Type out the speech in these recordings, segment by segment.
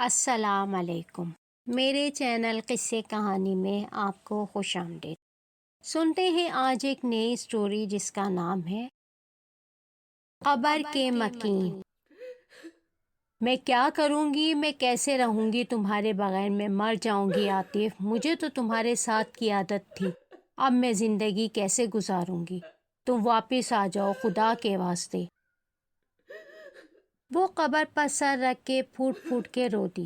السلام علیکم۔ میرے چینل قصے کہانی میں آپ کو خوش آمدید۔ سنتے ہیں آج ایک نئی سٹوری جس کا نام ہے قبر کے مکین۔ میں کیا کروں گی، میں کیسے رہوں گی تمہارے بغیر، میں مر جاؤں گی عاطف، مجھے تو تمہارے ساتھ کی عادت تھی، اب میں زندگی کیسے گزاروں گی، تم واپس آ جاؤ خدا کے واسطے۔ وہ قبر پر سر رکھ کے پھوٹ پھوٹ کے رو دی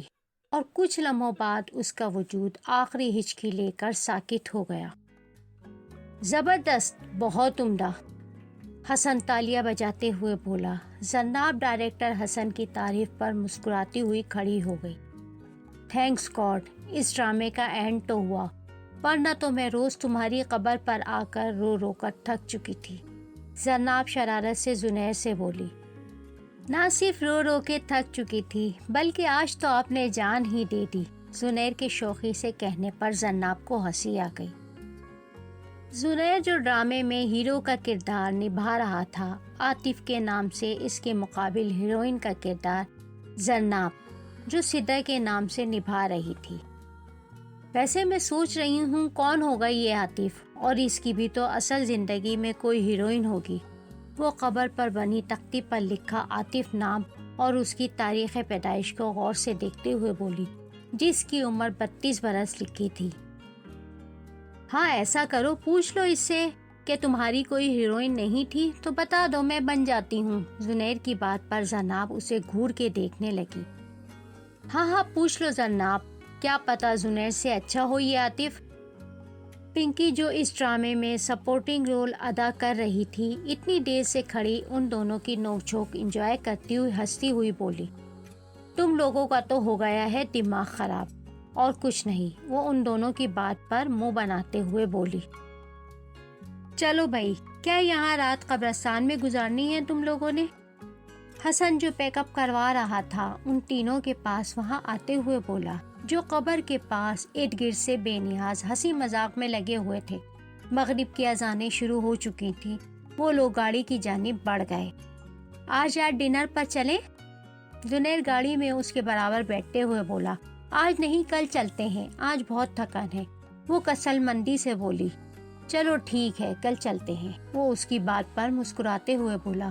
اور کچھ لمحوں بعد اس کا وجود آخری ہچکی لے کر ساکت ہو گیا۔ زبردست، بہت عمدہ، حسن تالیاں بجاتے ہوئے بولا۔ زناب ڈائریکٹر حسن کی تعریف پر مسکراتی ہوئی کھڑی ہو گئی۔ تھینکس گاڈ، اس ڈرامے کا اینڈ تو ہوا، ورنہ تو میں روز تمہاری قبر پر آ کر رو رو کر تھک چکی تھی۔ زناب شرارت سے زنیر سے بولی۔ نہ صرف رو رو کے تھک چکی تھی بلکہ آج تو آپ نے جان ہی دے دی۔ زنیر کے شوخی سے کہنے پر زناب کو ہنسی آ گئی۔ زنیر جو ڈرامے میں ہیرو کا کردار نبھا رہا تھا، عاطف کے نام سے اس کے مقابل ہیروئن کا کردار زناب جو سدرا کے نام سے نبھا رہی تھی۔ ویسے میں سوچ رہی ہوں کون ہوگا یہ عاطف، اور اس کی بھی تو اصل زندگی میں کوئی ہیروئن ہوگی۔ وہ قبر پر بنی تختی پر لکھا عاطف نام اور اس کی تاریخ پیدائش کو غور سے دیکھتے ہوئے بولی، جس کی عمر 32 برس لکھی تھی۔ ہاں ایسا کرو، پوچھ لو اس سے کہ تمہاری کوئی ہیروئن نہیں تھی تو بتا دو، میں بن جاتی ہوں۔ زنیر کی بات پر زناب اسے گھور کے دیکھنے لگی۔ ہاں پوچھ لو زناب، کیا پتا زنیر سے اچھا ہو یہ عاطف۔ پنکی جو اس ڈرامے میں سپورٹنگ رول ادا کر رہی تھی، اتنی دیر سے کھڑی ان دونوں کی نوک جھونک انجوائے کرتی ہوئی ہنستی ہوئی بولی، تم لوگوں کا تو ہو گیا ہے دماغ خراب، اور کچھ نہیں۔ وہ ان دونوں کی بات پر منہ بناتے ہوئے بولی، چلو بھائی، کیا یہاں رات قبرستان میں گزارنی ہے تم لوگوں نے؟ حسن جو پیک اپ کروا رہا تھا ان تینوں کے پاس وہاں آتے ہوئے بولا، جو قبر کے پاس ارد گرد سے بے نیاز ہنسی مذاق میں لگے ہوئے تھے۔ مغرب کی اذانیں شروع ہو چکی تھیں۔ وہ لوگ گاڑی کی جانب بڑھ گئے۔ آج رات ڈنر پر چلیں؟ زنیر گاڑی میں اس کے برابر بیٹھتے ہوئے بولا، آج نہیں کل چلتے ہیں، آج بہت تھکان ہے۔ وہ کسل مندی سے بولی، چلو ٹھیک ہے کل چلتے ہیں۔ وہ اس کی بات پر مسکراتے ہوئے بولا۔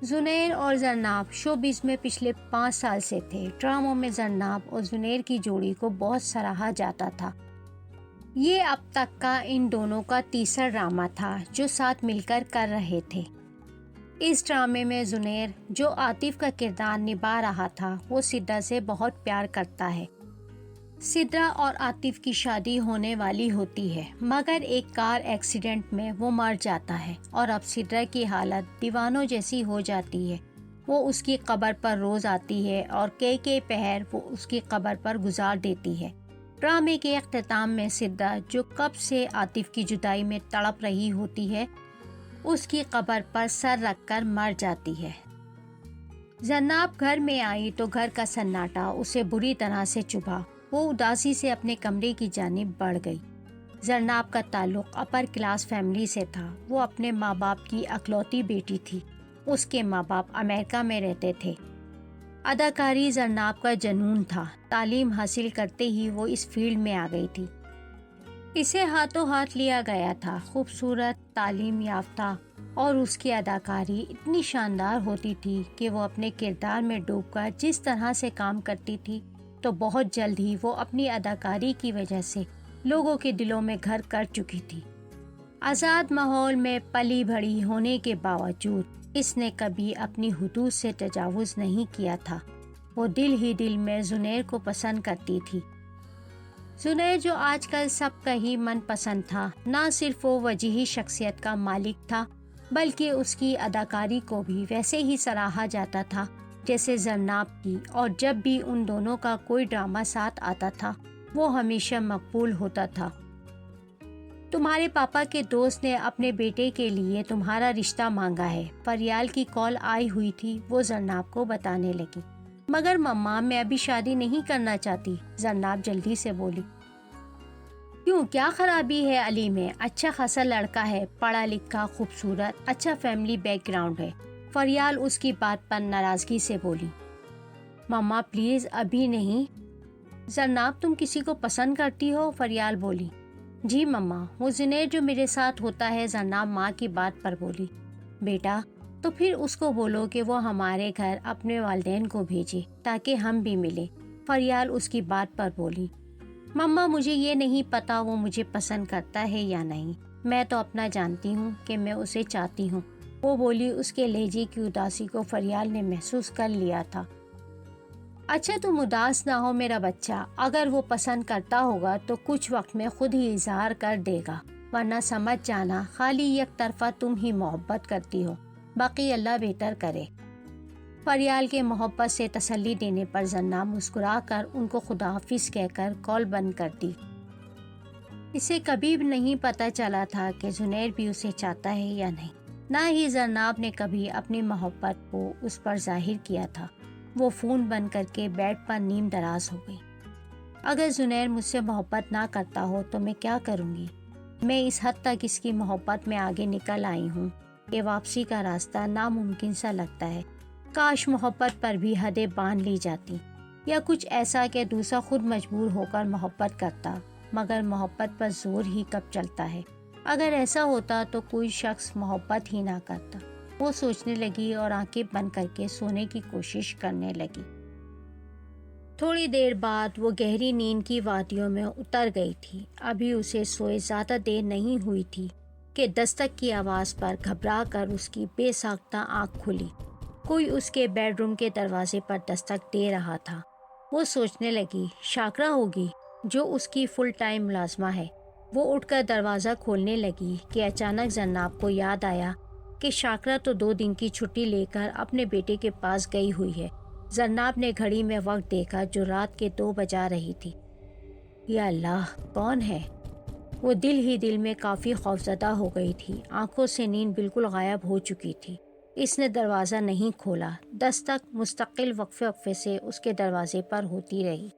زنیر اور زرناب شوبز میں پچھلے 5 سال سے تھے۔ ڈراموں میں زرناب اور زنیر کی جوڑی کو بہت سراہا جاتا تھا۔ یہ اب تک کا ان دونوں کا تیسرا ڈرامہ تھا جو ساتھ مل کر رہے تھے۔ اس ڈرامے میں زنیر جو عاطف کا کردار نبھا رہا تھا، وہ سدرا سے بہت پیار کرتا ہے۔ سدرا اور عاطف کی شادی ہونے والی ہوتی ہے، مگر ایک کار ایکسیڈنٹ میں وہ مر جاتا ہے اور اب سدرا کی حالت دیوانوں جیسی ہو جاتی ہے۔ وہ اس کی قبر پر روز آتی ہے اور کئی پہر وہ اس کی قبر پر گزار دیتی ہے۔ ڈرامے کے اختتام میں سدرا جو کب سے عاطف کی جدائی میں تڑپ رہی ہوتی ہے، اس کی قبر پر سر رکھ کر مر جاتی ہے۔ زناب گھر میں آئی تو گھر کا سناٹا اسے بری طرح سے چبھا۔ وہ اداسی سے اپنے کمرے کی جانب بڑھ گئی۔ زرناب کا تعلق اپر کلاس فیملی سے تھا۔ وہ اپنے ماں باپ کی اکلوتی بیٹی تھی۔ اس کے ماں باپ امریکہ میں رہتے تھے۔ اداکاری زرناب کا جنون تھا۔ تعلیم حاصل کرتے ہی وہ اس فیلڈ میں آ گئی تھی۔ اسے ہاتھوں ہاتھ لیا گیا تھا۔ خوبصورت، تعلیم یافتہ، اور اس کی اداکاری اتنی شاندار ہوتی تھی کہ وہ اپنے کردار میں ڈوب کر جس طرح سے کام کرتی تھی تو بہت جلد ہی وہ اپنی اداکاری کی وجہ سے لوگوں کے دلوں میں گھر کر چکی تھی۔ آزاد ماحول میں پلی بڑھی ہونے کے باوجود اس نے کبھی اپنی حدود سے تجاوز نہیں کیا تھا۔ وہ دل ہی دل میں زنیر کو پسند کرتی تھی۔ زنیر جو آج کل سب کا ہی من پسند تھا، نہ صرف وہ وجیہی شخصیت کا مالک تھا بلکہ اس کی اداکاری کو بھی ویسے ہی سراہا جاتا تھا جیسے زرناب کی، اور جب بھی ان دونوں کا کوئی ڈرامہ ساتھ آتا تھا وہ ہمیشہ مقبول ہوتا تھا۔ تمہارے پاپا کے دوست نے اپنے بیٹے کے لیے تمہارا رشتہ مانگا ہے، فریال کی کال آئی ہوئی تھی، وہ زرناب کو بتانے لگی۔ مگر مما، میں ابھی شادی نہیں کرنا چاہتی، زرناب جلدی سے بولی۔ کیوں، کیا خرابی ہے علی میں؟ اچھا خاصا لڑکا ہے، پڑھا لکھا، خوبصورت، اچھا فیملی بیک گراؤنڈ ہے۔ فریال اس کی بات پر ناراضگی سے بولی۔ مما پلیز ابھی نہیں۔ زناب تم کسی کو پسند کرتی ہو؟ فریال بولی۔ جی مما، وہ جنید جو میرے ساتھ ہوتا ہے، زناب ماں کی بات پر بولی۔ بیٹا تو پھر اس کو بولو کہ وہ ہمارے گھر اپنے والدین کو بھیجے تاکہ ہم بھی ملیں، فریال اس کی بات پر بولی۔ مما مجھے یہ نہیں پتا وہ مجھے پسند کرتا ہے یا نہیں، میں تو اپنا جانتی ہوں کہ میں اسے چاہتی ہوں، وہ بولی۔ اس کے لہجے کی اداسی کو فریال نے محسوس کر لیا تھا۔ اچھا تم اداس نہ ہو میرا بچہ، اگر وہ پسند کرتا ہوگا تو کچھ وقت میں خود ہی اظہار کر دے گا، ورنہ سمجھ جانا خالی یک طرفہ تم ہی محبت کرتی ہو، باقی اللہ بہتر کرے۔ فریال کے محبت سے تسلی دینے پر زناب مسکرا کر ان کو خدا حافظ کہہ کر کال بند کر دی۔ اسے کبھی بھی نہیں پتہ چلا تھا کہ زنید بھی اسے چاہتا ہے یا نہیں، نہ ہی زناب نے کبھی اپنی محبت کو اس پر ظاہر کیا تھا۔ وہ فون بند کر کے بیڈ پر نیم دراز ہو گئی۔ اگر زنید مجھ سے محبت نہ کرتا ہو تو میں کیا کروں گی؟ میں اس حد تک اس کی محبت میں آگے نکل آئی ہوں کہ واپسی کا راستہ ناممکن سا لگتا ہے۔ کاش محبت پر بھی حدیں باندھ لی جاتی، یا کچھ ایسا کہ دوسرا خود مجبور ہو کر محبت کرتا، مگر محبت پر زور ہی کب چلتا ہے۔ اگر ایسا ہوتا تو کوئی شخص محبت ہی نہ کرتا، وہ سوچنے لگی اور آنکھیں بند کر کے سونے کی کوشش کرنے لگی۔ تھوڑی دیر بعد وہ گہری نیند کی وادیوں میں اتر گئی تھی۔ ابھی اسے سوئے زیادہ دیر نہیں ہوئی تھی کہ دستک کی آواز پر گھبرا کر اس کی بے ساختہ آنکھ کھلی۔ کوئی اس کے بیڈ روم کے دروازے پر دستک دے رہا تھا۔ وہ سوچنے لگی شاکرا ہوگی جو اس کی فل ٹائم ملازمہ ہے۔ وہ اٹھ کر دروازہ کھولنے لگی کہ اچانک زناب کو یاد آیا کہ شاکرا تو 2 دن کی چھٹی لے کر اپنے بیٹے کے پاس گئی ہوئی ہے۔ زناب نے گھڑی میں وقت دیکھا جو رات کے 2 بجا رہی تھی۔ یا اللہ، کون ہے؟ وہ دل ہی دل میں کافی خوفزدہ ہو گئی تھی۔ آنکھوں سے نیند بالکل غائب ہو چکی تھی۔ اس نے دروازہ نہیں کھولا۔ دستک مستقل وقفے وقفے سے اس کے دروازے پر ہوتی رہی۔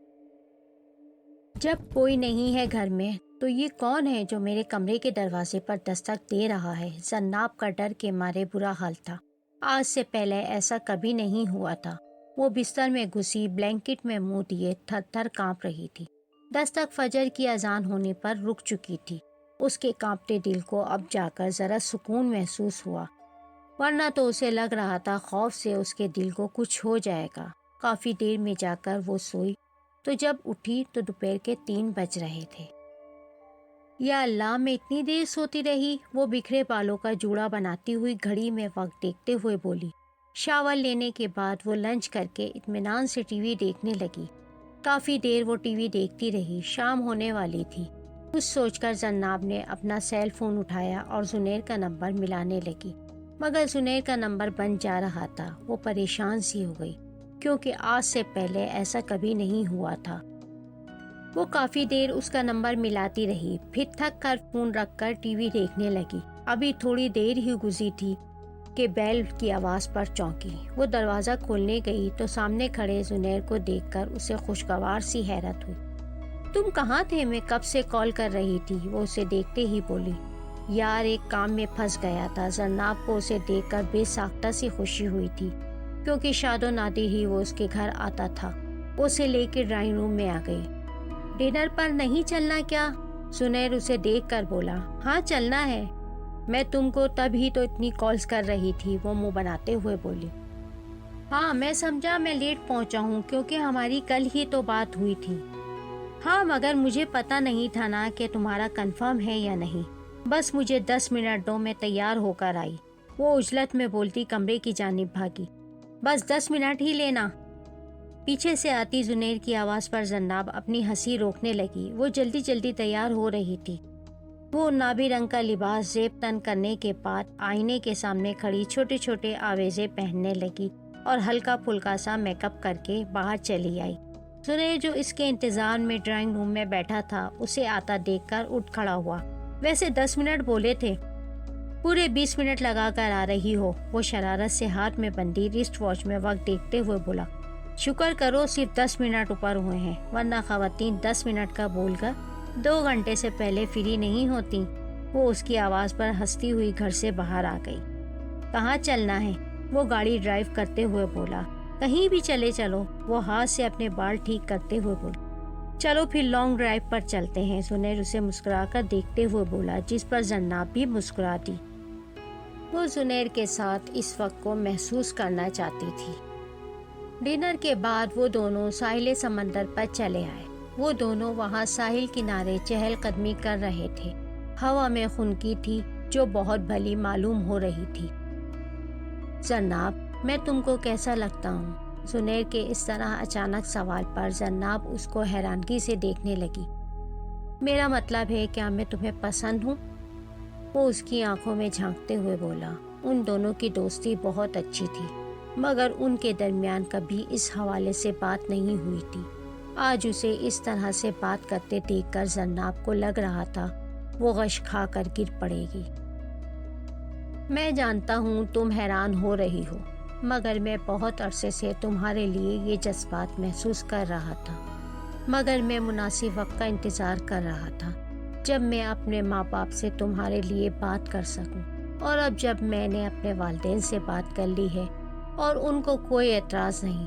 جب کوئی نہیں ہے گھر میں تو یہ کون ہے جو میرے کمرے کے دروازے پر دستک دے رہا ہے؟ زناب کا ڈر کے مارے برا حال تھا۔ آج سے پہلے ایسا کبھی نہیں ہوا تھا۔ وہ بستر میں گھسی بلینکٹ میں منہ دیے تھر تھر کانپ رہی تھی۔ دستک فجر کی اذان ہونے پر رک چکی تھی۔ اس کے کانپتے دل کو اب جا کر ذرا سکون محسوس ہوا، ورنہ تو اسے لگ رہا تھا خوف سے اس کے دل کو کچھ ہو جائے گا۔ کافی دیر میں جا کر وہ سوئی تو جب اٹھی تو دوپہر کے 3 بج رہے تھے۔ یا اللہ، میں اتنی دیر سوتی رہی، وہ بکھرے بالوں کا جوڑا بناتی ہوئی گھڑی میں وقت دیکھتے ہوئے بولی۔ شاور لینے کے بعد وہ لنچ کر کے اطمینان سے ٹی وی دیکھنے لگی۔ کافی دیر وہ ٹی وی دیکھتی رہی۔ شام ہونے والی تھی۔ کچھ سوچ کر زناب نے اپنا سیل فون اٹھایا اور زنید کا نمبر ملانے لگی، مگر زنید کا نمبر بند جا رہا تھا۔ وہ پریشان سی ہو گئی کیونکہ آج سے پہلے ایسا کبھی نہیں ہوا تھا۔ وہ کافی دیر اس کا نمبر ملاتی رہی، پھر تھک کر فون رکھ کر ٹی وی دیکھنے لگی۔ ابھی تھوڑی دیر ہی گزری تھی کہ بیل کی آواز پر چونکی۔ وہ دروازہ کھولنے گئی تو سامنے کھڑے زنید کو دیکھ کر اسے خوشگوار سی حیرت ہوئی۔ تم کہاں تھے؟ میں کب سے کال کر رہی تھی، وہ اسے دیکھتے ہی بولی۔ یار ایک کام میں پھنس گیا تھا۔ زناب کو اسے دیکھ کر بے ساختہ سی خوشی ہوئی تھی کیونکہ شاد و نادر ہی وہ اس کے گھر آتا تھا۔ وہ اسے لے کے ڈرائنگ روم میں آ گئی۔ ڈنر پر نہیں چلنا کیا؟ زنید اسے دیکھ کر بولا۔ ہاں چلنا ہے، میں تم کو تب ہی تو اتنی کالز کر رہی تھی، وہ منہ بناتے ہوئے بولی۔ ہاں میں سمجھا میں لیٹ پہنچا ہوں کیونکہ ہماری کل ہی تو بات ہوئی تھی۔ ہاں مگر مجھے پتا نہیں تھا نا کہ تمہارا کنفرم ہے یا نہیں، بس مجھے 10 منٹ دو، میں تیار ہو کر آئی، وہ عجلت میں بولتی کمرے کی جانب بھاگی۔ بس 10 منٹ ہی لینا۔ پیچھے سے آتی زنید کی آواز پر زناب اپنی ہنسی روکنے لگی۔ وہ جلدی جلدی تیار ہو رہی تھی۔ وہ نابی رنگ کا لباس زیب تن کرنے کے بعد آئینے کے سامنے کھڑی چھوٹے چھوٹے آویزے پہننے لگی اور ہلکا پھلکا سا میک اپ کر کے باہر چلی آئی۔ زنید جو اس کے انتظار میں ڈرائنگ روم میں بیٹھا تھا اسے آتا دیکھ کر اٹھ کھڑا ہوا۔ ویسے 10 منٹ بولے تھے، پورے 20 منٹ لگا کر آ رہی ہو، وہ شرارت سے ہاتھ میں بندی رسٹ واچ میں وقت دیکھتے ہوئے بولا۔ شکر کرو صرف 10 منٹ اوپر ہوئے ہیں، ورنہ خواتین 10 منٹ کا بول کر 2 گھنٹے سے پہلے فری نہیں ہوتی۔ وہ اس کی آواز پر ہنستی ہوئی گھر سے باہر آ گئی۔ کہاں چلنا ہے؟ وہ گاڑی ڈرائیو کرتے ہوئے بولا۔ کہیں بھی چلے چلو، وہ ہاتھ سے اپنے بال ٹھیک کرتے ہوئے بولی۔ چلو پھر لانگ ڈرائیو پر چلتے ہیں، زنیر اسے مسکرا کر دیکھتے ہوئے بولا، جس پر زناب بھی مسکرا دی۔ وہ زنیر کے ساتھ اس وقت کو محسوس کرنا چاہتی تھی۔ ڈنر کے بعد وہ دونوں ساحل سمندر پر چلے آئے۔ وہ دونوں وہاں ساحل کنارے چہل قدمی کر رہے تھے۔ ہوا میں خنکی تھی جو بہت بھلی معلوم ہو رہی تھی۔ زناب، میں تم کو کیسا لگتا ہوں؟ زنیر کے اس طرح اچانک سوال پر زناب اس کو حیرانگی سے دیکھنے لگی۔ میرا مطلب ہے کیا میں تمہیں پسند ہوں؟ وہ اس کی آنکھوں میں جھانکتے ہوئے بولا۔ ان دونوں کی دوستی بہت اچھی تھی، مگر ان کے درمیان کبھی اس حوالے سے بات نہیں ہوئی تھی۔ آج اسے اس طرح سے بات کرتے دیکھ کر زناب کو لگ رہا تھا وہ غش کھا کر گر پڑے گی۔ میں جانتا ہوں تم حیران ہو رہی ہو، مگر میں بہت عرصے سے تمہارے لیے یہ جذبات محسوس کر رہا تھا، مگر میں مناسب وقت کا انتظار کر رہا تھا جب میں اپنے ماں باپ سے تمہارے لیے بات کر سکوں، اور اب جب میں نے اپنے والدین سے بات کر لی ہے اور ان کو کوئی اعتراض نہیں،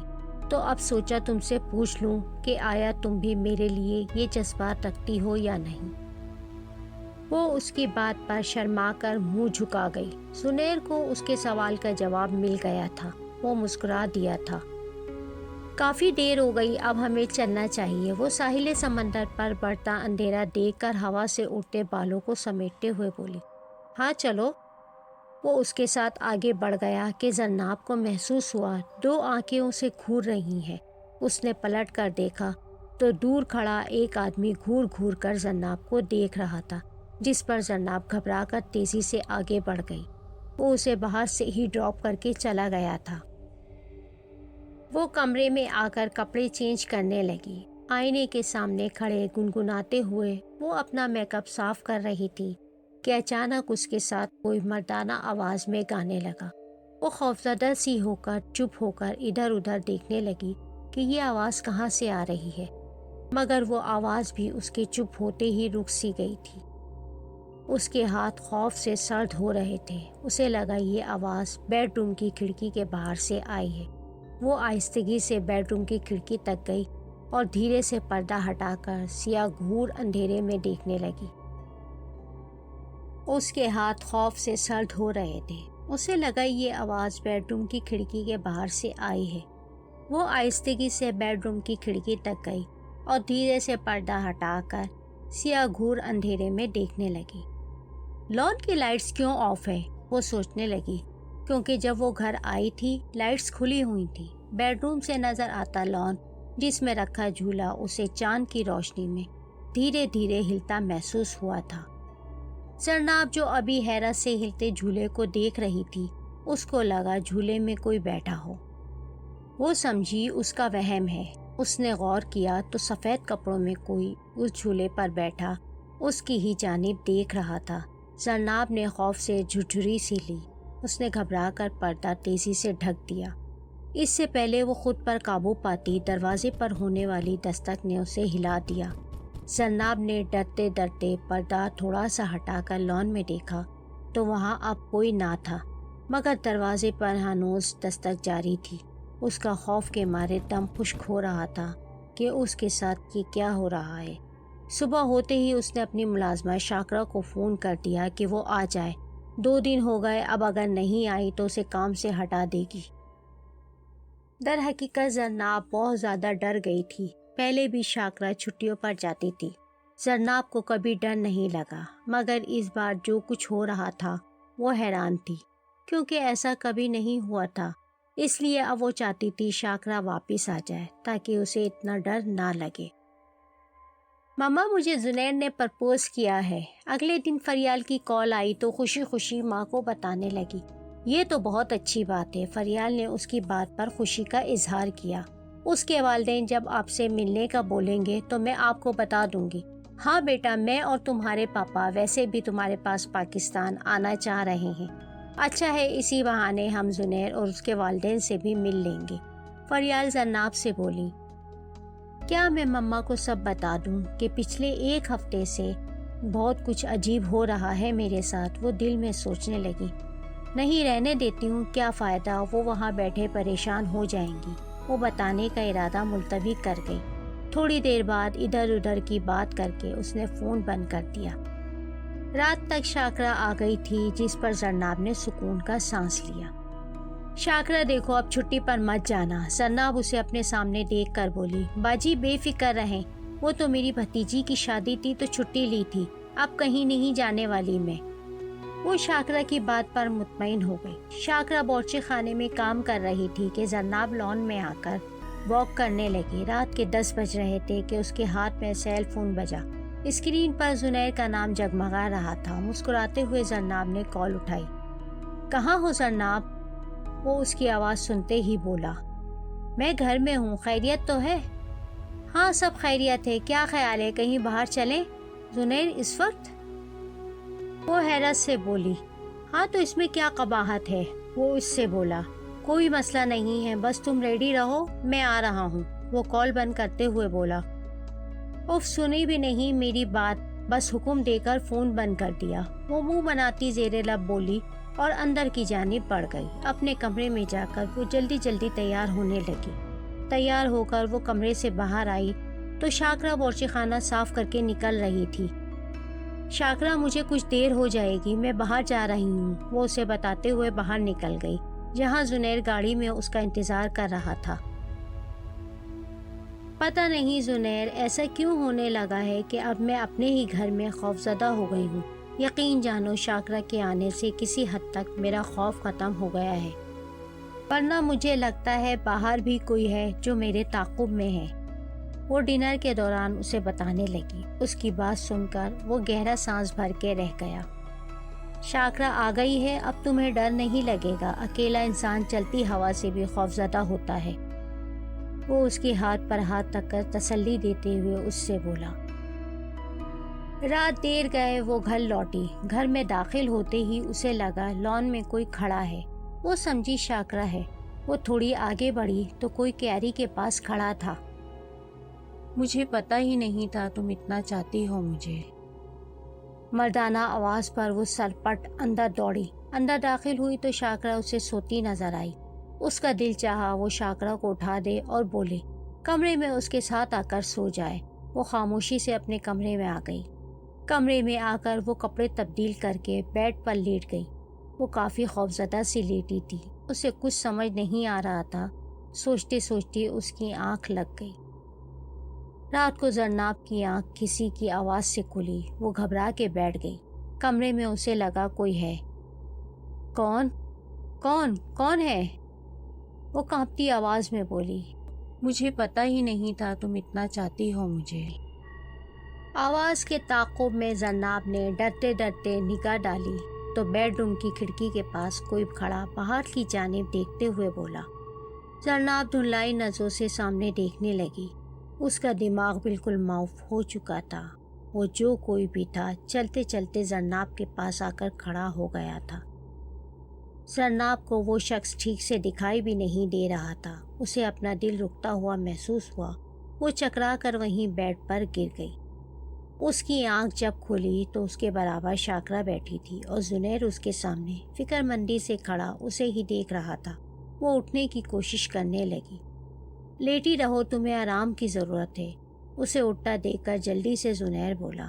تو اب سوچا تم سے پوچھ لوں کہ آیا تم بھی میرے لیے یہ جذبات رکھتی ہو یا نہیں۔ وہ اس کی بات پر شرما کر منہ جھکا گئی۔ زنیر کو اس کے سوال کا جواب مل گیا تھا۔ وہ مسکرا دیا تھا۔ کافی دیر ہو گئی، اب ہمیں چلنا چاہیے۔ وہ ساحل سمندر پر بڑھتا اندھیرا دیکھ کر ہوا سے اڑتے بالوں کو سمیٹتے ہوئے بولی۔ ہاں چلو۔ وہ اس کے ساتھ آگے بڑھ گیا کہ زناب کو محسوس ہوا دو آنکھیں اسے گھور رہی ہیں۔ اس نے پلٹ کر دیکھا تو دور کھڑا ایک آدمی گھور گھور کر زناب کو دیکھ رہا تھا، جس پر زناب گھبرا کر تیزی سے آگے بڑھ گئی۔ وہ اسے باہر سے ہی ڈراپ کر کے چلا گیا تھا۔ وہ کمرے میں آ کر کپڑے چینج کرنے لگی۔ آئینے کے سامنے کھڑے گنگناتے ہوئے وہ اپنا میک اپ صاف کر رہی تھی کہ اچانک اس کے ساتھ کوئی مردانہ آواز میں گانے لگا۔ وہ خوفزدہ سی ہو کر چپ ہو کر ادھر ادھر دیکھنے لگی کہ یہ آواز کہاں سے آ رہی ہے، مگر وہ آواز بھی اس کے چپ ہوتے ہی رک سی گئی تھی۔ اس کے ہاتھ خوف سے سرد ہو رہے تھے۔ اسے لگا یہ آواز بیڈ روم کی کھڑکی کے باہر سے آئی ہے۔ وہ آہستگی سے بیڈ روم کی کھڑکی تک گئی اور دھیرے سے پردہ ہٹا کر سیاہ گھور اندھیرے میں دیکھنے لگی۔ اس کے ہاتھ خوف سے سرد ہو رہے تھے۔ اسے لگا یہ آواز بیڈ روم کی کھڑکی کے باہر سے آئی ہے۔ وہ آہستگی سے بیڈ روم کی کھڑکی تک گئی اور دھیرے سے پردہ ہٹا کر سیاہ گھور اندھیرے میں دیکھنے لگی۔ لان کی لائٹس کیوں آف ہے؟ وہ سوچنے لگی، کیونکہ جب وہ گھر آئی تھی لائٹس کھلی ہوئی تھی۔ بیڈ روم سے نظر آتا لان جس میں رکھا جھولا اسے چاند کی روشنی میں دھیرے دھیرے ہلتا محسوس ہوا تھا۔ زناب جو ابھی حیرت سے ہلتے جھولے کو دیکھ رہی تھی، اس کو لگا جھولے میں کوئی بیٹھا ہو۔ وہ سمجھی اس کا وہم ہے۔ اس نے غور کیا تو سفید کپڑوں میں کوئی اس جھولے پر بیٹھا اس کی ہی جانب دیکھ رہا تھا۔ زناب نے خوف سے جھرجھری سی لی۔ اس نے گھبرا کر پردہ تیزی سے ڈھک دیا۔ اس سے پہلے وہ خود پر قابو پاتی دروازے پر ہونے والی دستک نے اسے ہلا دیا۔ زناب نے ڈرتے ڈرتے پردہ تھوڑا سا ہٹا کر لان میں دیکھا تو وہاں اب کوئی نہ تھا، مگر دروازے پر ہنوز دستک جاری تھی۔ اس کا خوف کے مارے دم خشک ہو رہا تھا کہ اس کے ساتھ یہ کیا ہو رہا ہے۔ صبح ہوتے ہی اس نے اپنی ملازمہ شاکرا کو فون کر دیا کہ وہ آ جائے۔ 2 دن ہو گئے، اب اگر نہیں آئی تو اسے کام سے ہٹا دے گی۔ در حقیقت زناب بہت زیادہ ڈر گئی تھی۔ پہلے بھی شاکرا چھٹیوں پر جاتی تھی۔ زناب کو کبھی ڈر نہیں لگا، مگر اس بار جو کچھ ہو رہا تھا وہ حیران تھی، کیونکہ ایسا کبھی نہیں ہوا تھا۔ اس لیے اب وہ چاہتی تھی شاکرا واپس آ جائے تاکہ اسے اتنا ڈر نہ لگے۔ ماما، مجھے زنیر نے پرپوز کیا ہے۔ اگلے دن فریال کی کال آئی تو خوشی خوشی ماں کو بتانے لگی۔ یہ تو بہت اچھی بات ہے۔ فریال نے اس کی بات پر خوشی کا اظہار کیا۔ اس کے والدین جب آپ سے ملنے کا بولیں گے تو میں آپ کو بتا دوں گی۔ ہاں بیٹا، میں اور تمہارے پاپا ویسے بھی تمہارے پاس پاکستان آنا چاہ رہے ہیں۔ اچھا ہے، اسی بہانے ہم زنیر اور اس کے والدین سے بھی مل لیں گے۔ فریال زناب سے بولی، کیا میں مما کو سب بتا دوں کہ پچھلے 1 ہفتے سے بہت کچھ عجیب ہو رہا ہے میرے ساتھ؟ وہ دل میں سوچنے لگی، نہیں رہنے دیتی ہوں، کیا فائدہ، وہ وہاں بیٹھے پریشان ہو جائیں گی۔ وہ بتانے کا ارادہ ملتوی کر گئی۔ تھوڑی دیر بعد ادھر ادھر کی بات کر کے اس نے فون بند کر دیا۔ رات تک شاکرا آ گئی تھی، جس پر زرناب نے سکون کا سانس لیا۔ شاکرا دیکھو، اب چھٹی پر مت جانا، زرناب اسے اپنے سامنے دیکھ کر بولی۔ باجی بے فکر رہیں، وہ تو میری بھتیجی کی شادی تھی تو چھٹی لی تھی، اب کہیں نہیں جانے والی میں۔ وہ شاکرا کی بات پر مطمئن ہو گئی۔ شاکرا باورچی خانے میں کام کر رہی تھی کہ زرناب لان میں آ کر واک کرنے لگی۔ رات کے 10 بج رہے تھے کہ اس کے ہاتھ میں سیل فون بجا۔ اسکرین پر زنیر کا نام جگمگا رہا تھا۔ مسکراتے ہوئے زرناب نے کال اٹھائی۔ کہاں ہو زرناب؟ وہ اس کی آواز سنتے ہی بولا۔ میں گھر میں ہوں، خیریت تو ہے؟ ہاں سب خیریت ہے، کیا خیال ہے کہیں باہر چلیں زنیر اس وقت؟ وہ حیرت سے بولی۔ ہاں تو اس میں کیا قباحت ہے؟ وہ اس سے بولا۔ کوئی مسئلہ نہیں ہے، بس تم ریڈی رہو، میں آ رہا ہوں۔ وہ کال بند کرتے ہوئے بولا۔ اف سنی بھی نہیں میری بات، بس حکم دے کر فون بند کر دیا۔ وہ منہ بناتی زیر لب بولی اور اندر کی جانب بڑھ گئی۔ اپنے کمرے میں جا کر وہ جلدی جلدی تیار ہونے لگی۔ تیار ہو کر وہ کمرے سے باہر آئی تو شاکرا باورچی خانہ صاف کر کے نکل رہی تھی۔ شاکرا مجھے کچھ دیر ہو جائے گی، میں باہر جا رہی ہوں، وہ اسے بتاتے ہوئے باہر نکل گئی، جہاں زنیر گاڑی میں اس کا انتظار کر رہا تھا۔ پتہ نہیں زنیر ایسا کیوں ہونے لگا ہے کہ اب میں اپنے ہی گھر میں خوفزدہ ہو گئی ہوں۔ یقین جانو شاکرا کے آنے سے کسی حد تک میرا خوف ختم ہو گیا ہے، ورنہ مجھے لگتا ہے باہر بھی کوئی ہے جو میرے تعاقب میں ہے۔ وہ ڈنر کے دوران اسے بتانے لگی۔ اس کی بات سن کر وہ گہرا سانس بھر کے رہ گیا۔ شاکرا آ گئی ہے، اب تمہیں ڈر نہیں لگے گا، اکیلا انسان چلتی ہوا سے بھی خوفزدہ ہوتا ہے۔ وہ اس کے ہاتھ پر ہاتھ رکھ کر تسلی دیتے ہوئے اس سے بولا۔ رات دیر گئے وہ گھر لوٹی۔ گھر میں داخل ہوتے ہی اسے لگا لان میں کوئی کھڑا ہے۔ وہ سمجھی شاکرا ہے۔ وہ تھوڑی آگے بڑھی تو کوئی کیاری کے پاس کھڑا تھا۔ مجھے پتہ ہی نہیں تھا تم اتنا چاہتی ہو مجھے۔ مردانہ آواز پر وہ سرپٹ اندر دوڑی۔ اندر داخل ہوئی تو شاکرا اسے سوتی نظر آئی۔ اس کا دل چاہا وہ شاکرا کو اٹھا دے اور بولے کمرے میں اس کے ساتھ آ کر سو جائے۔ وہ خاموشی سے اپنے کمرے میں آ گئی۔ کمرے میں آ کر وہ کپڑے تبدیل کر کے بیڈ پر لیٹ گئی۔ وہ کافی خوفزدہ سی لیٹی تھی۔ اسے کچھ سمجھ نہیں آ رہا تھا۔ سوچتے سوچتے اس کی آنکھ لگ گئی۔ رات کو زرناب کی آنکھ کسی کی آواز سے کھلی۔ وہ گھبرا کے بیٹھ گئی۔ کمرے میں اسے لگا کوئی ہے۔ کون کون کون ہے؟ وہ کانپتی آواز میں بولی۔ مجھے پتہ ہی نہیں تھا تم اتنا چاہتی ہو مجھے۔ آواز کے تعاقب میں زرناب نے ڈرتے ڈرتے نگاہ ڈالی تو بیڈ روم کی کھڑکی کے پاس کوئی کھڑا باہر کی جانب دیکھتے ہوئے بولا۔ زرناب دھندلائی نظروں سے سامنے دیکھنے لگی۔ اس کا دماغ بالکل معاف ہو چکا تھا۔ وہ جو کوئی بھی تھا چلتے چلتے زرناب کے پاس آ کر کھڑا ہو گیا تھا۔ زرناب کو وہ شخص ٹھیک سے دکھائی بھی نہیں دے رہا تھا۔ اسے اپنا دل رکتا ہوا محسوس ہوا۔ وہ چکرا کر وہیں بیڈ پر گر گئی۔ اس کی آنکھ جب کھلی تو اس کے برابر شاکرا بیٹھی تھی اور زنیر اس کے سامنے فکر مندی سے کھڑا اسے ہی دیکھ رہا تھا۔ وہ اٹھنے کی کوشش کرنے لگی۔ لیٹی رہو، تمہیں آرام کی ضرورت ہے، اسے اٹھتا دیکھ کر جلدی سے زنیر بولا۔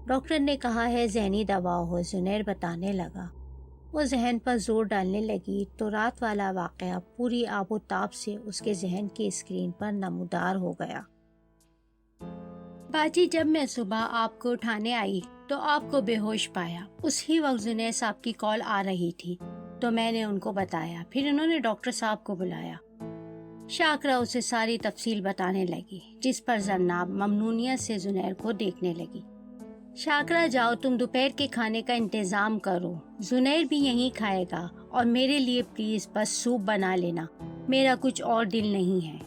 ڈاکٹر نے کہا ہے ذہنی دباؤ ہو، زنیر بتانے لگا۔ وہ ذہن پر زور ڈالنے لگی تو رات والا واقعہ پوری آب و تاب سے اس کے ذہن کی اسکرین پر نمودار ہو گیا۔ باجی جب میں صبح آپ کو اٹھانے آئی تو آپ کو بے ہوش پایا۔ اسی وقت زنیر صاحب کی کال آ رہی تھی تو میں نے ان کو بتایا، پھر انہوں نے ڈاکٹر صاحب کو بلایا۔ شاکرا اسے ساری تفصیل بتانے لگی، جس پر زرناب ممنونیت سے زنیر کو دیکھنے لگی۔ شاکرا جاؤ، تم دوپہر کے کھانے کا انتظام کرو، زنیر بھی یہیں کھائے گا، اور میرے لیے پلیز بس سوپ بنا لینا، میرا کچھ اور دل نہیں ہے۔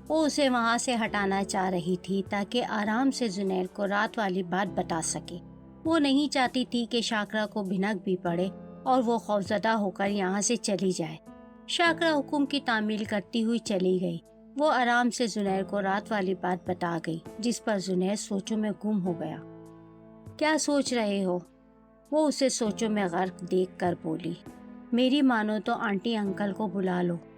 وہ اسے وہاں سے ہٹانا چاہ رہی تھی تاکہ آرام سے زنیر کو رات والی بات بتا سکے۔ وہ نہیں چاہتی تھی کہ شاکرا کو بھنک بھی پڑے اور وہ خوفزدہ ہو کر یہاں سے چلی جائے۔ شاکرا حکم کی تعمیل کرتی ہوئی چلی گئی۔ وہ آرام سے زنیر کو رات والی بات بتا گئی، جس پر زنیر سوچوں میں گم ہو گیا۔ کیا سوچ رہے ہو؟ وہ اسے سوچوں میں غرق دیکھ کر بولی۔ میری مانو تو آنٹی انکل کو بلا لو،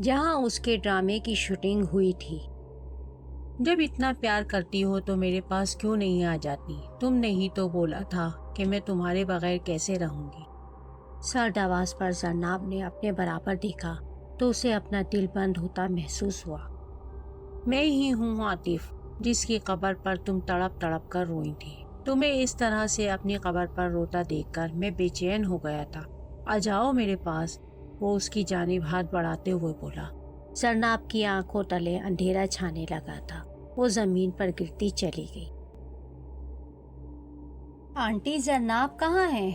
جہاں اس کے ڈرامے کی شوٹنگ ہوئی تھی۔ جب اتنا پیار کرتی ہو تو میرے پاس کیوں نہیں آ جاتی؟ تم نے ہی تو بولا تھا کہ میں تمہارے بغیر کیسے رہوں گی۔ سرد آواز پر زناب نے اپنے برابر دیکھا تو اسے اپنا دل بند ہوتا محسوس ہوا۔ میں ہی ہوں عاطف، جس کی قبر پر تم تڑپ تڑپ کر روئی تھی۔ تمہیں اس طرح سے اپنی قبر پر روتا دیکھ کر میں بے چین ہو گیا تھا۔ آ جاؤ میرے پاس، وہ اس کی جانب ہاتھ بڑھاتے ہوئے بولا۔ زناب کی آنکھوں تلے اندھیرا چھانے لگا تھا، وہ زمین پر گرتی چلی گئی۔ آنٹی زناب کہاں ہے؟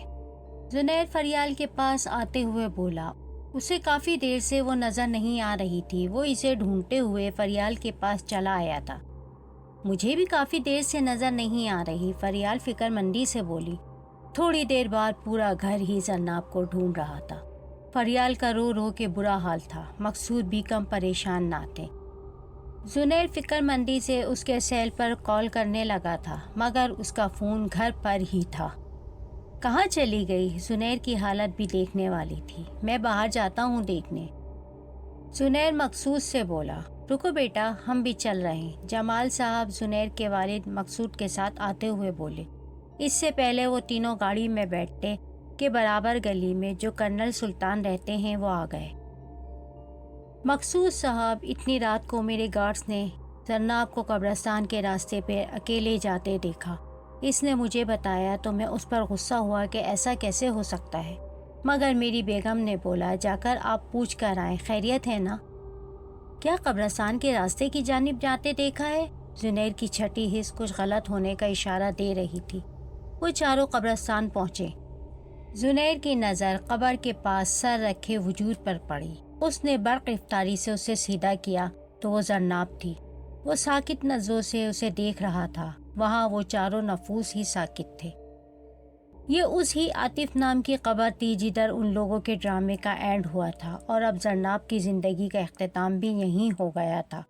زنید فریال کے پاس آتے ہوئے بولا۔ اسے کافی دیر سے وہ نظر نہیں آ رہی تھی۔ وہ اسے ڈھونڈتے ہوئے فریال کے پاس چلا آیا تھا۔ مجھے بھی کافی دیر سے نظر نہیں آ رہی، فریال فکر مندی سے بولی۔ تھوڑی دیر بعد پورا گھر ہی زناب کو ڈھونڈ رہا تھا۔ فریال کا رو رو کے برا حال تھا، مقصود بھی کم پریشان نہ تھے۔ زنید فکر مندی سے اس کے سیل پر کال کرنے لگا تھا، مگر اس کا فون گھر پر ہی تھا۔ کہاں چلی گئی؟ زنید کی حالت بھی دیکھنے والی تھی۔ میں باہر جاتا ہوں دیکھنے، زنید مقصود سے بولا۔ رکو بیٹا، ہم بھی چل رہے ہیں، جمال صاحب زنید کے والد مقصود کے ساتھ آتے ہوئے بولے۔ اس سے پہلے وہ تینوں گاڑی میں بیٹھتے کہ برابر گلی میں جو کرنل سلطان رہتے ہیں وہ آ گئے۔ مقصود صاحب، اتنی رات کو میرے گارڈز نے زناب کو قبرستان کے راستے پہ اکیلے جاتے دیکھا۔ اس نے مجھے بتایا تو میں اس پر غصہ ہوا کہ ایسا کیسے ہو سکتا ہے، مگر میری بیگم نے بولا جا کر آپ پوچھ کر آئیں، خیریت ہے نا؟ کیا قبرستان کے راستے کی جانب جاتے دیکھا ہے؟ زنید کی چھٹی حس کچھ غلط ہونے کا اشارہ دے رہی تھی۔ وہ چاروں قبرستان پہنچے۔ زنید کی نظر قبر کے پاس سر رکھے وجود پر پڑی۔ اس نے برق رفتاری سے اسے سیدھا کیا تو وہ زناب تھی۔ وہ ساکت نظروں سے اسے دیکھ رہا تھا۔ وہاں وہ چاروں نفوس ہی ساکت تھے۔ یہ اس ہی عاطف نام کی قبر تھی جدھر ان لوگوں کے ڈرامے کا اینڈ ہوا تھا، اور اب زناب کی زندگی کا اختتام بھی یہیں ہو گیا تھا۔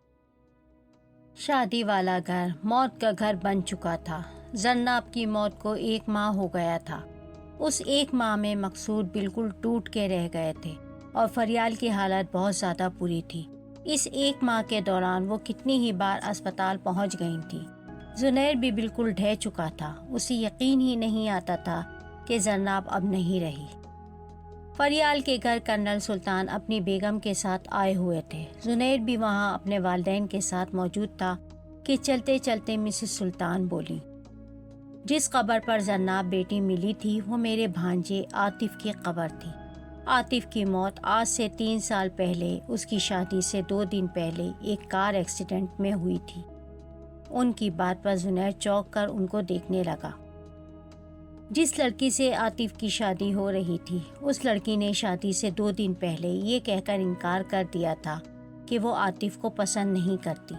شادی والا گھر موت کا گھر بن چکا تھا۔ زناب کی موت کو 1 ماہ ہو گیا تھا۔ اس 1 ماہ میں مقصود بالکل ٹوٹ کے رہ گئے تھے اور فریال کی حالت بہت زیادہ بری تھی۔ اس 1 ماہ کے دوران وہ کتنی ہی بار اسپتال پہنچ گئی تھی۔ زنید بھی بالکل ڈھہ چکا تھا۔ اسے یقین ہی نہیں آتا تھا کہ زناب اب نہیں رہی۔ فریال کے گھر کرنل سلطان اپنی بیگم کے ساتھ آئے ہوئے تھے۔ زنید بھی وہاں اپنے والدین کے ساتھ موجود تھا کہ چلتے چلتے مسز سلطان بولی، جس قبر پر زناب بیٹی ملی تھی وہ میرے بھانجے عاطف کی قبر تھی۔ عاطف کی موت آج سے 3 سال پہلے اس کی شادی سے 2 دن پہلے ایک کار ایکسیڈنٹ میں ہوئی تھی۔ ان کی بات پر زنید چونک کر ان کو دیکھنے لگا۔ جس لڑکی سے عاطف کی شادی ہو رہی تھی، اس لڑکی نے شادی سے 2 دن پہلے یہ کہہ کر انکار کر دیا تھا کہ وہ عاطف کو پسند نہیں کرتی۔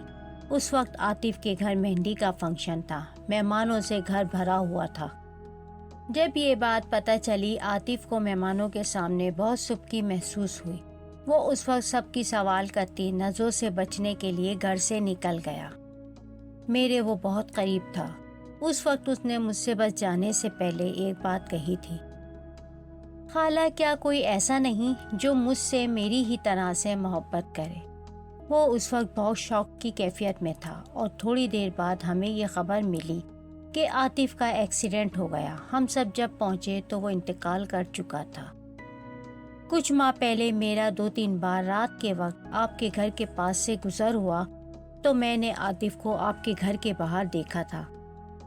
اس وقت عاطف کے گھر مہندی کا فنکشن تھا، مہمانوں سے گھر بھرا ہوا تھا۔ جب یہ بات پتہ چلی، عاطف کو مہمانوں کے سامنے بہت سبکی محسوس ہوئی۔ وہ اس وقت سب کی سوال کرتی نظروں سے بچنے کے لیے گھر سے نکل گیا۔ میرے وہ بہت قریب تھا۔ اس وقت اس نے مجھ سے بس جانے سے پہلے ایک بات کہی تھی، خالہ کیا کوئی ایسا نہیں جو مجھ سے میری ہی طرح سے محبت کرے؟ وہ اس وقت بہت شوق کی کیفیت میں تھا، اور تھوڑی دیر بعد ہمیں یہ خبر ملی کہ عاطف کا ایکسیڈنٹ ہو گیا۔ ہم سب جب پہنچے تو وہ انتقال کر چکا تھا۔ کچھ ماہ پہلے میرا 2-3 بار رات کے وقت آپ کے گھر کے پاس سے گزر ہوا تو میں نے عاطف کو آپ کے گھر کے باہر دیکھا تھا،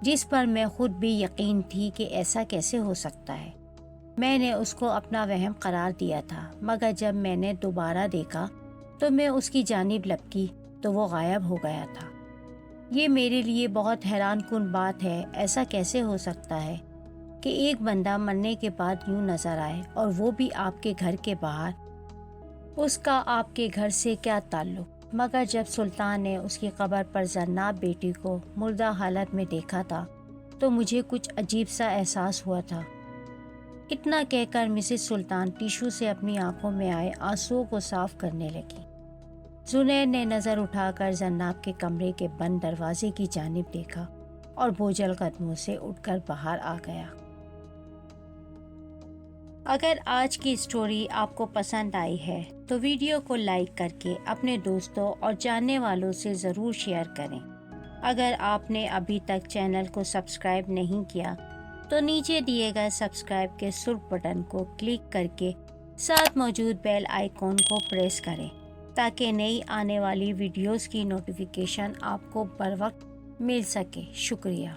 جس پر میں خود بھی یقین تھی کہ ایسا کیسے ہو سکتا ہے۔ میں نے اس کو اپنا وہم قرار دیا تھا، مگر جب میں نے دوبارہ دیکھا تو میں اس کی جانب لپکی تو وہ غائب ہو گیا تھا۔ یہ میرے لیے بہت حیران کن بات ہے۔ ایسا کیسے ہو سکتا ہے کہ ایک بندہ مرنے کے بعد یوں نظر آئے، اور وہ بھی آپ کے گھر کے باہر؟ اس کا آپ کے گھر سے کیا تعلق؟ مگر جب سلطان نے اس کی قبر پر زناب بیٹی کو مردہ حالت میں دیکھا تھا تو مجھے کچھ عجیب سا احساس ہوا تھا۔ اتنا کہہ کر مسز سلطان ٹیشو سے اپنی آنکھوں میں آئے آنسوؤں کو صاف کرنے لگی۔ زنید نے نظر اٹھا کر زناب کے کمرے کے بند دروازے کی جانب دیکھا اور بوجھل قدموں سے اٹھ کر باہر آ گیا۔ اگر آج کی اسٹوری آپ کو پسند آئی ہے تو ویڈیو کو لائک کر کے اپنے دوستوں اور جاننے والوں سے ضرور شیئر کریں۔ اگر آپ نے ابھی تک چینل کو سبسکرائب نہیں کیا تو نیچے دیے گئے سبسکرائب کے سرخ بٹن کو کلک کر کے ساتھ موجود بیل آئیکن کو پریس کریں تاکہ نئی آنے والی ویڈیوز کی نوٹیفیکیشن آپ کو بر وقت مل سکے۔ شکریہ۔